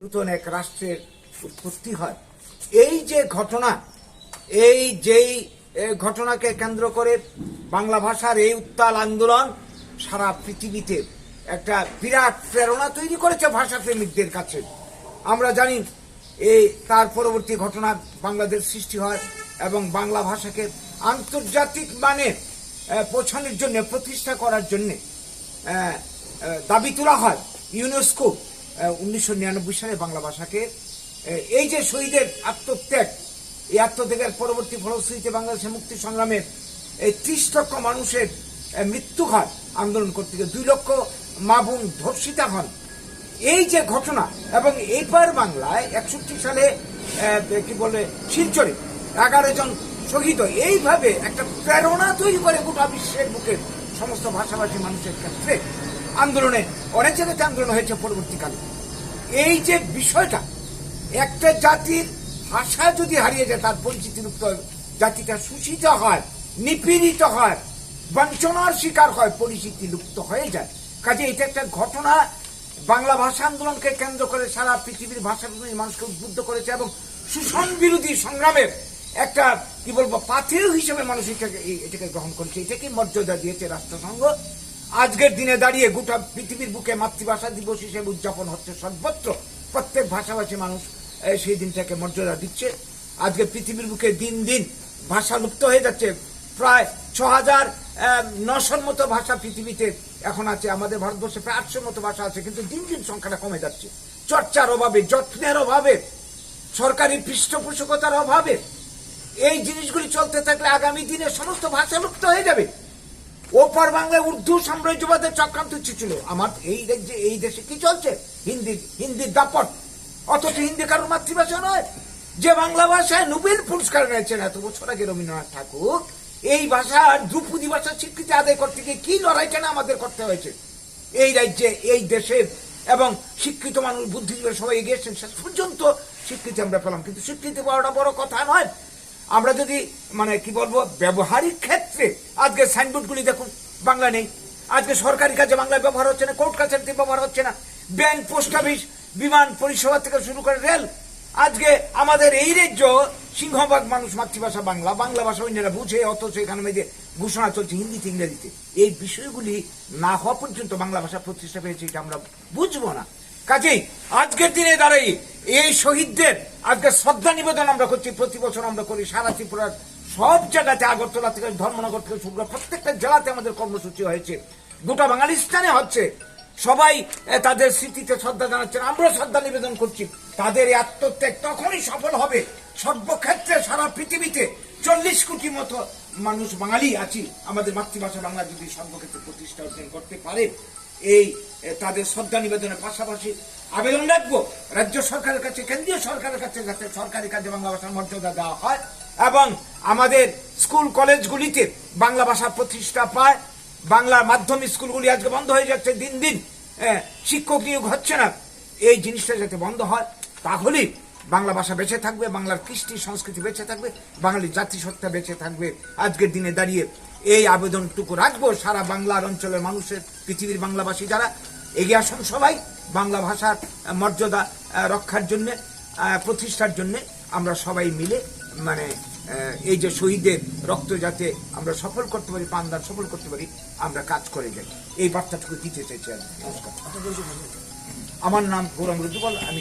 নতুন এক রাষ্ট্রের উৎপত্তি হয়। এই যে ঘটনা, এই যেই ঘটনাকে কেন্দ্র করে বাংলা ভাষার এই উত্তাল আন্দোলন সারা পৃথিবীতে একটা বিরাট প্রেরণা তৈরি করেছে ভাষাপ্রেমিকদের কাছে। আমরা জানি এই তার পরবর্তী ঘটনা বাংলাদেশ সৃষ্টি হয় এবং বাংলা ভাষাকে আন্তর্জাতিক মানে পৌঁছানোর জন্য, প্রতিষ্ঠা করার জন্য দাবি তোলা হয়। ইউনেস্কো 1999 সালে বাংলা ভাষাকে, এই যে শহীদের আত্মত্যাগ, এই আত্মত্যাগের পরবর্তী ফলশ্রুতিতে বাংলাদেশের মুক্তি সংগ্রামের 30 লক্ষ মানুষের মৃত্যু হয় আন্দোলন করতে গিয়ে, 2 লক্ষ মা বোন ধর্ষিতা হন। এই যে ঘটনা, এবং এইবার বাংলায় 61 সালে কি বলে শিলচরে 11 জন শহীদ, এইভাবে একটা প্রেরণা তৈরি করে গোটা বিশ্বের বুকে সমস্ত ভাষাভাষী মানুষের ক্ষেত্রে আন্দোলনে, অনেক জায়গাতে আন্দোলন হয়েছে পরবর্তীকালে। এই যে বিষয়টা, একটা জাতির ভাষা যদি হারিয়ে যায়, তার পরিচিতি লুপ্ত হয়, জাতিটা শোষিত হয়, নিপীড়িত হয়, বঞ্চনার শিকার হয়, পরিচিতি লুপ্ত হয়ে যায়। কাজে এটা একটা ঘটনা বাংলা ভাষা আন্দোলনকে কেন্দ্র করে সারা পৃথিবীর ভাষাপ্রেমী মানুষকে উদ্বুদ্ধ করেছে এবং শোষণ বিরোধী সংগ্রামের একটা কি বলবো পাথেয় হিসেবে মানুষ এটাকে গ্রহণ করেছে। এটাকে মর্যাদা দিয়েছে রাষ্ট্রসংঘ। আজকের দিনে দাঁড়িয়ে গোটা পৃথিবীর বুকে মাতৃভাষা দিবস হিসেবে উদযাপন হচ্ছে সর্বত্র। প্রত্যেক ভাষাভাষী মানুষ সেই দিনটাকে মর্যাদা দিচ্ছে। আজকে পৃথিবীর বুকে দিন দিন ভাষা লুপ্ত হয়ে যাচ্ছে। প্রায় 6900 মতো ভাষা পৃথিবীতে এখন আছে। আমাদের ভারতবর্ষে প্রায় 800 মতো ভাষা আছে, কিন্তু দিন দিন সংখ্যাটা কমে যাচ্ছে। চর্চার অভাবে, যত্নের অভাবে, সরকারি পৃষ্ঠপোষকতার অভাবে এই জিনিসগুলি চলতে থাকলে আগামী দিনে সমস্ত ভাষা লুপ্ত হয়ে যাবে। ওপার বাংলায় উর্দু সাম্রাজ্যবাদের চক্রান্ত ছিল। আমার এই দেশে কি চলছে? হিন্দির দাপট, অথচ হিন্দি কারোর মাতৃভাষা নয়। যে বাংলা ভাষায় নোবেল পুরস্কার নিয়েছেন এত বছর আগে রবীন্দ্রনাথ ঠাকুর, এই ভাষার ধ্রুপদী ভাষার স্বীকৃতি আদায় করতে গিয়ে কি লড়াইটা না আমাদের করতে হয়েছে এই রাজ্যে, এই দেশের। এবং শিক্ষিত মানুষ, বুদ্ধিজীবী সবাই এগিয়েছেন, শেষ পর্যন্ত স্বীকৃতি আমরা পেলাম। কিন্তু স্বীকৃতি পাওয়াটা বড় কথা নয়। আমরা যদি মানে কি বলবো ব্যবহারিক ক্ষেত্রে আজকে সাইনবোর্ডগুলি দেখুন, বাংলা নেই। আজকে সরকারি কাজে বাংলায় ব্যবহার হচ্ছে না, কোর্ট কাছারিতে ব্যবহার হচ্ছে না, ব্যাংক, পোস্ট অফিস, বিমান পরিষেবা থেকে শুরু করে রেল। আজকে আমাদের এই রাজ্য সিংহভাগ মানুষ মাতৃভাষা বাংলা, বাংলা ভাষা অন্যরা বুঝে, অথচ এখানে মেয়েদের ঘোষণা চলছে হিন্দিতে, ইংরেজিতে। এই বিষয়গুলি না হওয়া পর্যন্ত বাংলা ভাষা প্রতিষ্ঠা পেয়েছে এটা আমরা বুঝবো না। কাজেই আজকের দিনে দাঁড়িয়ে এই শহীদদের আজকে শ্রদ্ধা নিবেদন আমরা করছি, প্রতি বছর আমরা করি। সারা ত্রিপুরার সব জায়গাতে, আগরতলা থেকে ধর্মনগর থেকে শুরু করে প্রত্যেকটা জেলাতে আমাদের কর্মসূচি হয়েছে, গোটা বাঙালিস্তানে হচ্ছে। সবাই তাদের স্মৃতিতে শ্রদ্ধা জানাচ্ছেন, আমরা শ্রদ্ধা নিবেদন করছি। তাদের এই আত্মত্যাগ তখনই সফল হবে সর্বক্ষেত্রে সারা পৃথিবীতে 40 কোটি মতো মানুষ বাঙালি আছি। আমাদের মাতৃভাষা বাংলা যদি সর্বক্ষেত্রে প্রতিষ্ঠা অর্জন করতে পারে, এই তাদের শ্রদ্ধা নিবেদনের পাশাপাশি আবেদন রাখবো রাজ্য সরকারের কাছে, কেন্দ্রীয় সরকারের কাছে, যাতে সরকারি কাজে বাংলা ভাষার মর্যাদা দেওয়া হয় এবং আমাদের স্কুল কলেজগুলিতে বাংলা ভাষা প্রতিষ্ঠা পায়। বাংলার মাধ্যমিক স্কুলগুলি আজকে বন্ধ হয়ে যাচ্ছে, দিন দিন শিক্ষক নিয়োগ হচ্ছে না। এই জিনিসটা যাতে বন্ধ হয়, তাহলেই বাংলা ভাষা বেঁচে থাকবে, বাংলার কৃষ্টি সংস্কৃতি বেঁচে থাকবে, বাঙালি জাতিসত্তা বেঁচে থাকবে। আজকের দিনে দাঁড়িয়ে এই আবেদনটুকু রাখবো সারা বাংলার অঞ্চলের মানুষের, পৃথিবীর বাংলাভাষী যারা এগিয়ে আসুন, সবাই বাংলা ভাষার মর্যাদা রক্ষার জন্যে, প্রতিষ্ঠার জন্যে আমরা সবাই মিলে মানে এই যে শহীদের রক্ত যাতে আমরা সফল করতে পারি, প্রাণদান সফল করতে পারি, আমরা কাজ করে যাই। এই বার্তাটুকু দিতে চাইছি। নমস্কার। আমার নাম গৌরাঙ্গ রুদ্রপাল, আমি